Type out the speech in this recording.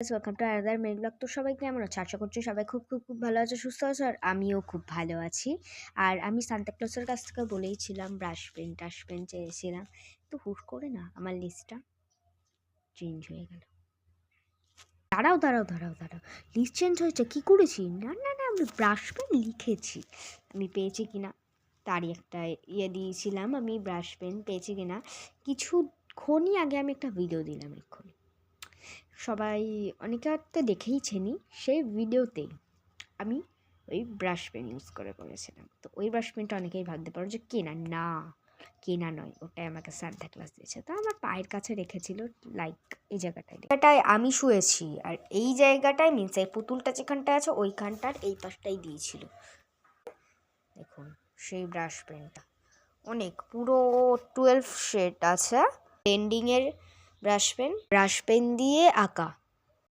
Guys, welcome to another মেরি blog. তো সবাই কেমন আছে? আশা করছি সবাই খুব খুব খুব ভালো আছে, সুস্থ আছে, আর আমিও খুব ভালো আছি। আর আমি সান্তা ক্লজের কাছ থেকে বলেইছিলাম ব্রাশ পেন চেয়েছিলাম, তো হুট করে না আমার লিস্টটা চেঞ্জ হয়ে গেল। দাঁড়াও, লিস্ট চেঞ্জ হয়েছে? কি করেছি? না, আমি ব্রাশ পেন লিখেছি। আমি পেয়েছি কিনা তারই একটা দিয়েছিলাম, আমি ব্রাশ পেন পেয়েছি কিনা। কিছুক্ষণই আগে আমি একটা ভিডিও দিলাম, এক্ষুনি সবাই অনেকে তো দেখেইছেনি। সেই ভিডিওতেই আমি ওই ব্রাশ পেন ইউজ করেছিলাম। তো ওই ব্রাশ পেনটা অনেকেই ভাবতে পারো যে কেনা নয়, ওটাই আমাকে সান্তা ক্লাস দিয়েছে। তো আমার পায়ের কাছে রেখেছিল, লাইক এই জায়গাটায় আমি শুয়েছি, আর এই জায়গাটায় মিনস এই পুতুলটা যেখানটায় আছে ওইখানটার এই পাশটাই দিয়েছিল। দেখুন সেই ব্রাশ পেনটা অনেক পুরো 12 শেড আছে, ব্লেন্ডিংয়ের ব্রাশ পেন দিয়ে আঁকা।